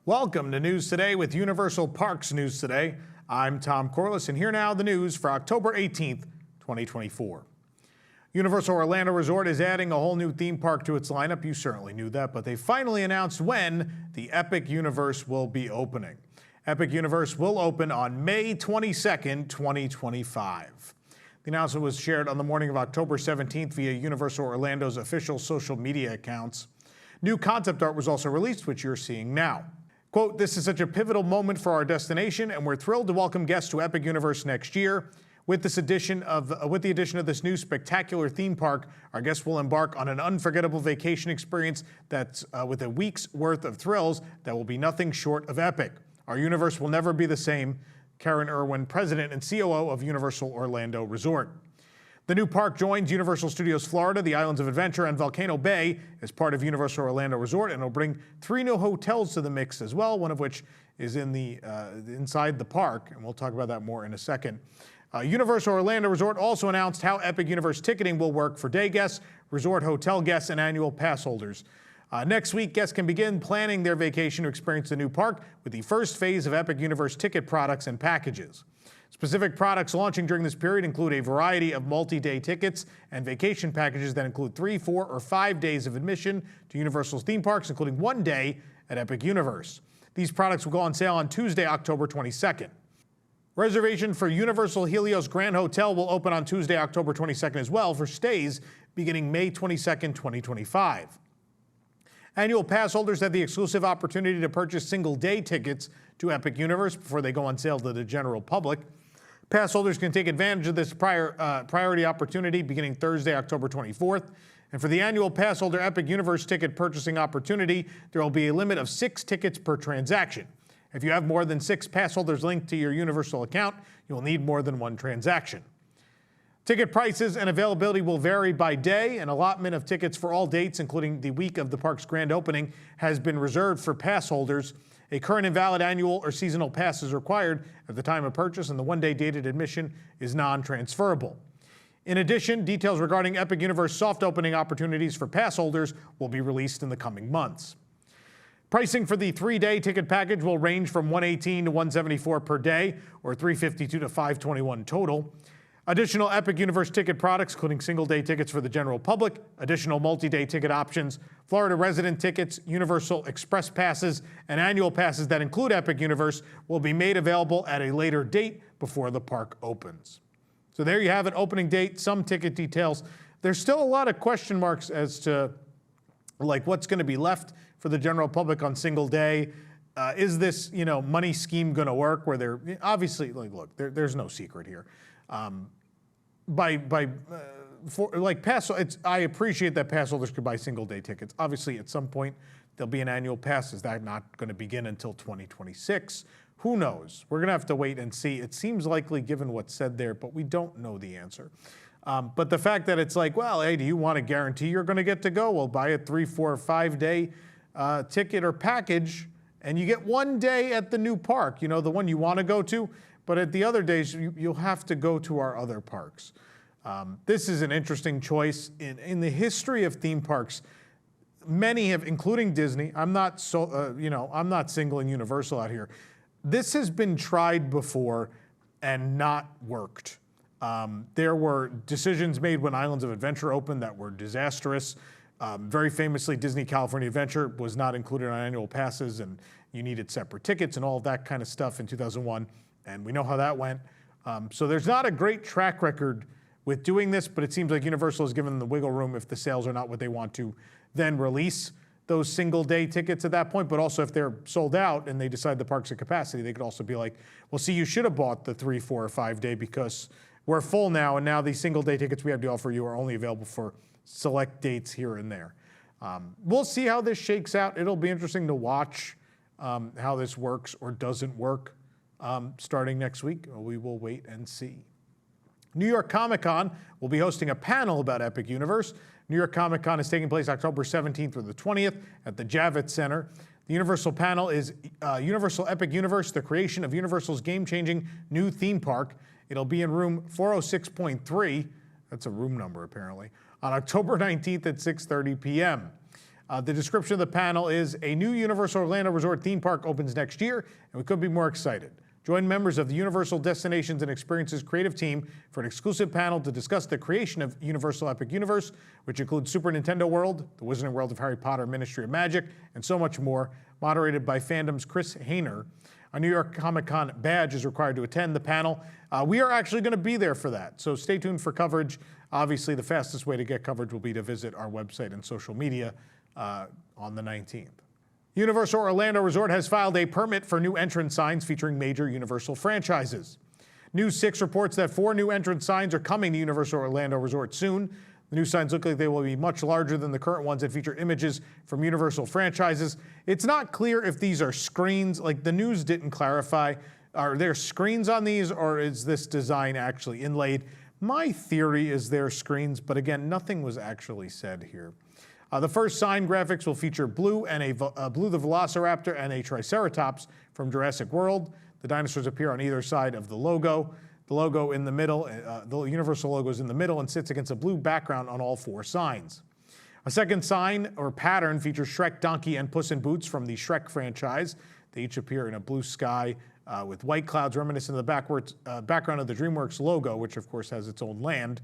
Welcome to News Today with Universal Parks News Today. I'm Tom Corliss, and here now the news for October 18th, 2024. Universal Orlando Resort is adding a whole new theme park to its lineup. You certainly knew that, but they finally announced when the Epic Universe will be opening. Epic Universe will open on May 22nd, 2025. The announcement was shared on the morning of October 17th via Universal Orlando's official social media accounts. New concept art was also released, which you're seeing now. Quote, "This is such a pivotal moment for our destination, and we're thrilled to welcome guests to Epic Universe next year. With the addition of this new spectacular theme park, our guests will embark on an unforgettable vacation experience that's with a week's worth of thrills that will be nothing short of epic. Our universe will never be the same." Karen Irwin, president and COO of Universal Orlando Resort. The new park joins Universal Studios Florida, the Islands of Adventure, and Volcano Bay as part of Universal Orlando Resort, and it'll bring 3 new hotels to the mix as well, one of which is inside the park, and we'll talk about that more in a second. Universal Orlando Resort also announced how Epic Universe ticketing will work for day guests, resort hotel guests, and annual pass holders. Next week, guests can begin planning their vacation to experience the new park with the first phase of Epic Universe ticket products and packages. Specific products launching during this period include a variety of multi-day tickets and vacation packages that include 3, 4, or 5 days of admission to Universal's theme parks, including 1 day at Epic Universe. These products will go on sale on Tuesday, October 22nd. Reservation for Universal Helios Grand Hotel will open on Tuesday, October 22nd as well for stays beginning May 22nd, 2025. Annual pass holders have the exclusive opportunity to purchase single-day tickets to Epic Universe before they go on sale to the general public. Pass holders can take advantage of this priority opportunity beginning Thursday, October 24th. And for the annual pass holder Epic Universe ticket purchasing opportunity, there will be a limit of 6 tickets per transaction. If you have more than 6 pass holders linked to your Universal account, you'll need more than 1 transaction. Ticket prices and availability will vary by day. An allotment of tickets for all dates, including the week of the park's grand opening, has been reserved for pass holders. A current and valid annual or seasonal pass is required at the time of purchase, and the 1-day dated admission is non-transferable. In addition, details regarding Epic Universe soft opening opportunities for pass holders will be released in the coming months. Pricing for the 3-day ticket package will range from $118 to $174 per day, or $352 to $521 total. Additional Epic Universe ticket products, including single-day tickets for the general public, additional multi-day ticket options, Florida resident tickets, Universal Express passes, and annual passes that include Epic Universe will be made available at a later date before the park opens. So there you have it, opening date, some ticket details. There's still a lot of question marks as to what's going to be left for the general public on single day. Is this money scheme going to work? Where they're obviously there's no secret here. I appreciate that pass holders could buy single day tickets. Obviously, at some point, there'll be an annual pass. Is that not going to begin until 2026? Who knows? We're going to have to wait and see. It seems likely given what's said there, but we don't know the answer. But the fact that it's like, well, hey, do you want to guarantee you're going to get to go? Well, buy a 3, 4, or 5 day ticket or package, and you get 1 day at the new park, the one you want to go to. But at the other days, you'll have to go to our other parks. This is an interesting choice. In the history of theme parks, many have, including Disney, I'm not singling Universal out here. This has been tried before and not worked. There were decisions made when Islands of Adventure opened that were disastrous. Very famously, Disney California Adventure was not included on annual passes, and you needed separate tickets and all of that kind of stuff in 2001. And we know how that went. So there's not a great track record with doing this, but it seems like Universal has given them the wiggle room if the sales are not what they want to then release those single-day tickets at that point. But also if they're sold out and they decide the park's at capacity, they could also be like, well, see, you should have bought the 3, 4, or 5 day because we're full now, and now these single-day tickets we have to offer you are only available for select dates here and there. We'll see how this shakes out. It'll be interesting to watch how this works or doesn't work. Starting next week, we will wait and see. New York Comic Con will be hosting a panel about Epic Universe. New York Comic Con is taking place October 17th through the 20th at the Javits Center. The Universal panel is Universal Epic Universe, the creation of Universal's game-changing new theme park. It'll be in room 406.3, that's a room number apparently, on October 19th at 6:30 p.m. The description of the panel is, a new Universal Orlando Resort theme park opens next year, and we couldn't be more excited. Join members of the Universal Destinations and Experiences creative team for an exclusive panel to discuss the creation of Universal Epic Universe, which includes Super Nintendo World, the Wizarding World of Harry Potter, Ministry of Magic, and so much more, moderated by Fandom's Chris Hayner. A New York Comic Con badge is required to attend the panel. We are actually going to be there for that, so stay tuned for coverage. Obviously, the fastest way to get coverage will be to visit our website and social media on the 19th. Universal Orlando Resort has filed a permit for new entrance signs featuring major Universal franchises. News 6 reports that 4 new entrance signs are coming to Universal Orlando Resort soon. The new signs look like they will be much larger than the current ones and feature images from Universal franchises. It's not clear if these are screens, like the news didn't clarify. Are there screens on these, or is this design actually inlaid? My theory is they're screens, but again, nothing was actually said here. The first sign graphics will feature Blue and Blue the Velociraptor and a Triceratops from Jurassic World. The dinosaurs appear on either side of the logo. The logo in the middle, the Universal logo is in the middle and sits against a blue background on all 4 signs. A second sign or pattern features Shrek, Donkey, and Puss in Boots from the Shrek franchise. They each appear in a blue sky with white clouds reminiscent of the background of the DreamWorks logo, which of course has its own land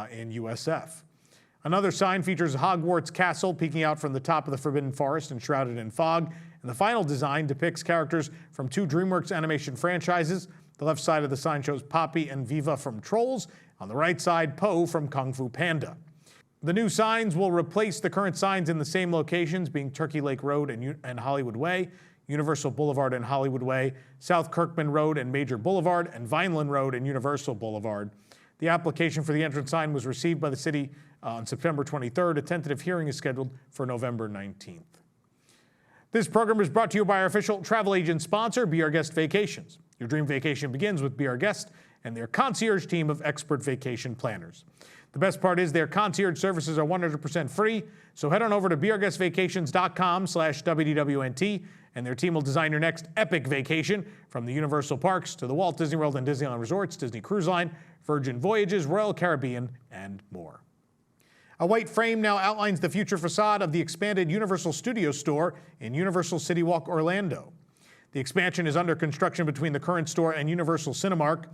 in USF. Another sign features Hogwarts Castle peeking out from the top of the Forbidden Forest and shrouded in fog. And the final design depicts characters from 2 DreamWorks animation franchises. The left side of the sign shows Poppy and Viva from Trolls. On the right side, Po from Kung Fu Panda. The new signs will replace the current signs in the same locations, being Turkey Lake Road and Hollywood Way, Universal Boulevard and Hollywood Way, South Kirkman Road and Major Boulevard, and Vineland Road and Universal Boulevard. The application for the entrance sign was received by the city on September 23rd. A tentative hearing is scheduled for November 19th. This program is brought to you by our official travel agent sponsor, Be Our Guest Vacations. Your dream vacation begins with Be Our Guest and their concierge team of expert vacation planners. The best part is their concierge services are 100% free, so head on over to beourguestvacations.com/WDWNT, and their team will design your next epic vacation, from the Universal Parks to the Walt Disney World and Disneyland Resorts, Disney Cruise Line, Virgin Voyages, Royal Caribbean, and more. A white frame now outlines the future facade of the expanded Universal Studios store in Universal CityWalk Orlando. The expansion is under construction between the current store and Universal Cinemark.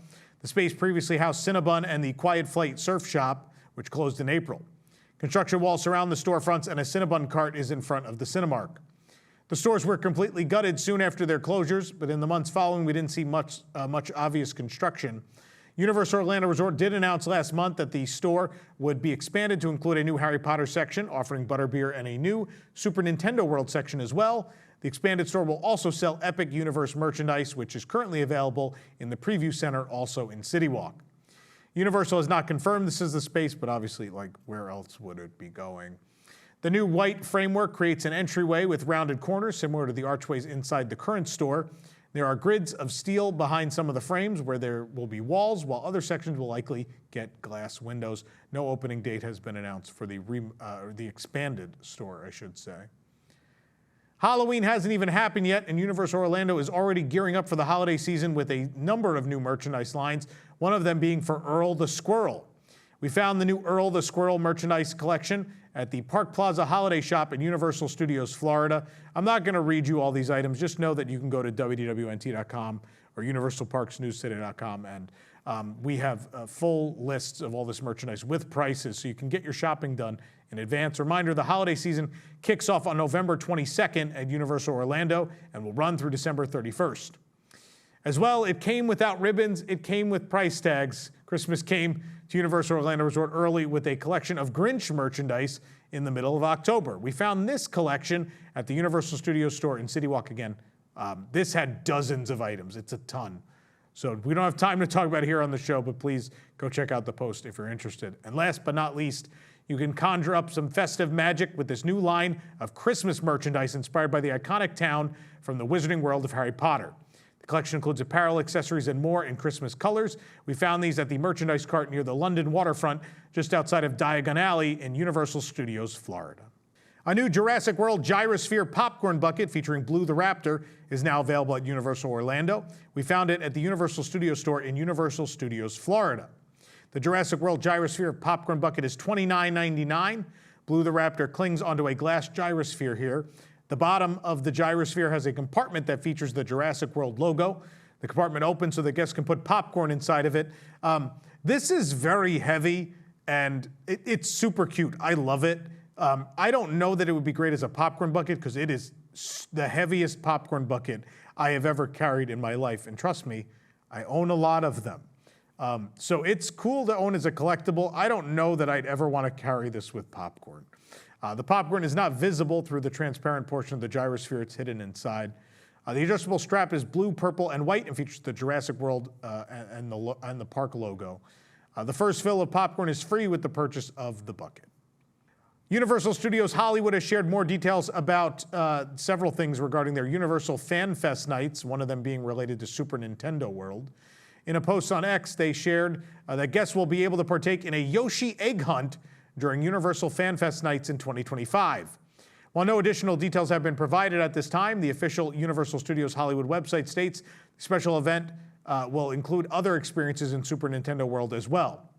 The space previously housed Cinnabon and the Quiet Flight Surf Shop, which closed in April. Construction walls surround the storefronts, and a Cinnabon cart is in front of the Cinemark. The stores were completely gutted soon after their closures, but in the months following, we didn't see much obvious construction. Universal Orlando Resort did announce last month that the store would be expanded to include a new Harry Potter section, offering butterbeer, and a new Super Nintendo World section as well. The expanded store will also sell Epic Universe merchandise, which is currently available in the Preview Center, also in CityWalk. Universal has not confirmed this is the space, but obviously, like, where else would it be going? The new white framework creates an entryway with rounded corners, similar to the archways inside the current store. There are grids of steel behind some of the frames where there will be walls, while other sections will likely get glass windows. No opening date has been announced for the expanded store, I should say. Halloween hasn't even happened yet, and Universal Orlando is already gearing up for the holiday season with a number of new merchandise lines, one of them being for Earl the Squirrel. We found the new Earl the Squirrel merchandise collection at the Park Plaza Holiday Shop in Universal Studios, Florida. I'm not going to read you all these items. Just know that you can go to WDWNT.com or UniversalParksNewsCity.com, and we have full lists of all this merchandise with prices, so you can get your shopping done in advance. Reminder, the holiday season kicks off on November 22nd at Universal Orlando and will run through December 31st. As well, it came without ribbons, it came with price tags. Christmas came to Universal Orlando Resort early with a collection of Grinch merchandise in the middle of October. We found this collection at the Universal Studios store in CityWalk again. This had dozens of items. It's a ton. So we don't have time to talk about it here on the show, but please go check out the post if you're interested. And last but not least, you can conjure up some festive magic with this new line of Christmas merchandise inspired by the iconic town from the Wizarding World of Harry Potter. The collection includes apparel, accessories, and more in Christmas colors. We found these at the merchandise cart near the London waterfront, just outside of Diagon Alley in Universal Studios, Florida. A new Jurassic World Gyrosphere popcorn bucket featuring Blue the Raptor is now available at Universal Orlando. We found it at the Universal Studios store in Universal Studios, Florida. The Jurassic World Gyrosphere popcorn bucket is $29.99. Blue the Raptor clings onto a glass gyrosphere here. The bottom of the gyrosphere has a compartment that features the Jurassic World logo. The compartment opens so that guests can put popcorn inside of it. This is very heavy, and it's super cute. I love it. I don't know that it would be great as a popcorn bucket because it is the heaviest popcorn bucket I have ever carried in my life. And trust me, I own a lot of them. So it's cool to own as a collectible. I don't know that I'd ever want to carry this with popcorn. The popcorn is not visible through the transparent portion of the gyrosphere. It's hidden inside. The adjustable strap is blue, purple, and white and features the Jurassic World and the park logo. The first fill of popcorn is free with the purchase of the bucket. Universal Studios Hollywood has shared more details about several things regarding their Universal Fan Fest nights, one of them being related to Super Nintendo World. In a post on X, they shared that guests will be able to partake in a Yoshi egg hunt during Universal Fan Fest nights in 2025. While no additional details have been provided at this time, the official Universal Studios Hollywood website states the special event will include other experiences in Super Nintendo World as well.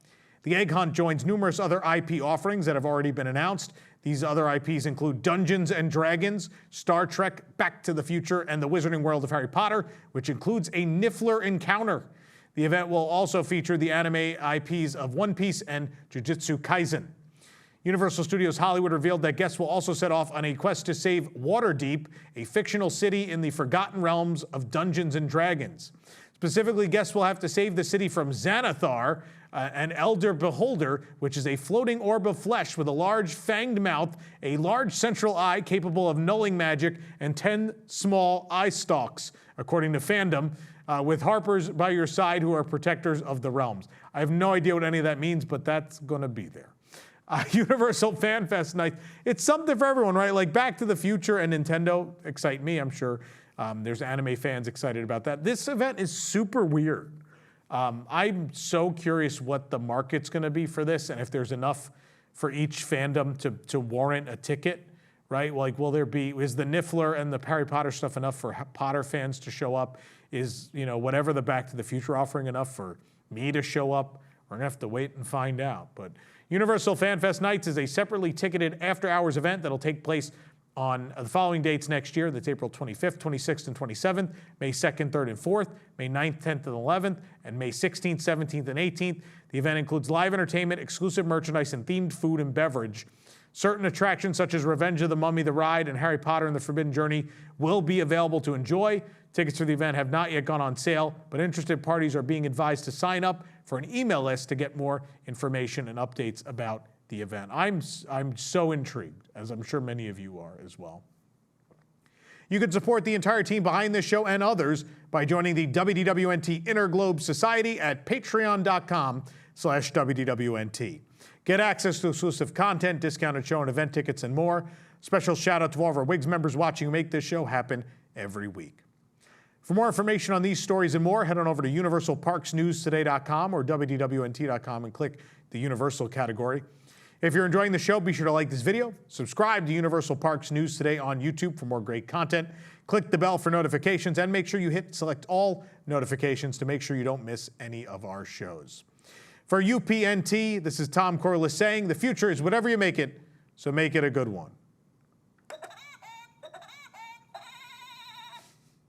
The egg hunt joins numerous other IP offerings that have already been announced. These other IPs include Dungeons and Dragons, Star Trek, Back to the Future, and the Wizarding World of Harry Potter, which includes a Niffler encounter. The event will also feature the anime IPs of One Piece and Jujutsu Kaisen. Universal Studios Hollywood revealed that guests will also set off on a quest to save Waterdeep, a fictional city in the forgotten realms of Dungeons and Dragons. Specifically, guests will have to save the city from Xanathar, an elder beholder, which is a floating orb of flesh with a large fanged mouth, a large central eye capable of nulling magic, and 10 small eye stalks, according to fandom, with Harpers by your side who are protectors of the realms. I have no idea what any of that means, but that's going to be there. Universal Fan Fest night. It's something for everyone, right? Like Back to the Future and Nintendo excite me, I'm sure. There's anime fans excited about that. This event is super weird. I'm so curious what the market's going to be for this and if there's enough for each fandom to warrant a ticket, right? Like, is the Niffler and the Harry Potter stuff enough for Potter fans to show up? Is, whatever the Back to the Future offering enough for me to show up? We're going to have to wait and find out. But Universal Fan Fest Nights is a separately ticketed after-hours event that'll take place on the following dates next year. That's April 25th, 26th, and 27th, May 2nd, 3rd, and 4th, May 9th, 10th, and 11th, and May 16th, 17th, and 18th. The event includes live entertainment, exclusive merchandise, and themed food and beverage. Certain attractions such as Revenge of the Mummy, The Ride, and Harry Potter and the Forbidden Journey will be available to enjoy. Tickets for the event have not yet gone on sale, but interested parties are being advised to sign up for an email list to get more information and updates about the event. I'm so intrigued, as I'm sure many of you are as well. You can support the entire team behind this show and others by joining the WDWNT Interglobe Society at patreon.com/WDWNT. Get access to exclusive content, discounted show and event tickets, and more. Special shout out to all of our WIGS members watching who make this show happen every week. For more information on these stories and more, head on over to universalparksnewstoday.com or WDWNT.com and click the Universal category. If you're enjoying the show, be sure to like this video, subscribe to Universal Parks News Today on YouTube for more great content, click the bell for notifications, and make sure you hit select all notifications to make sure you don't miss any of our shows. For UPNT, this is Tom Corliss saying, the future is whatever you make it, so make it a good one.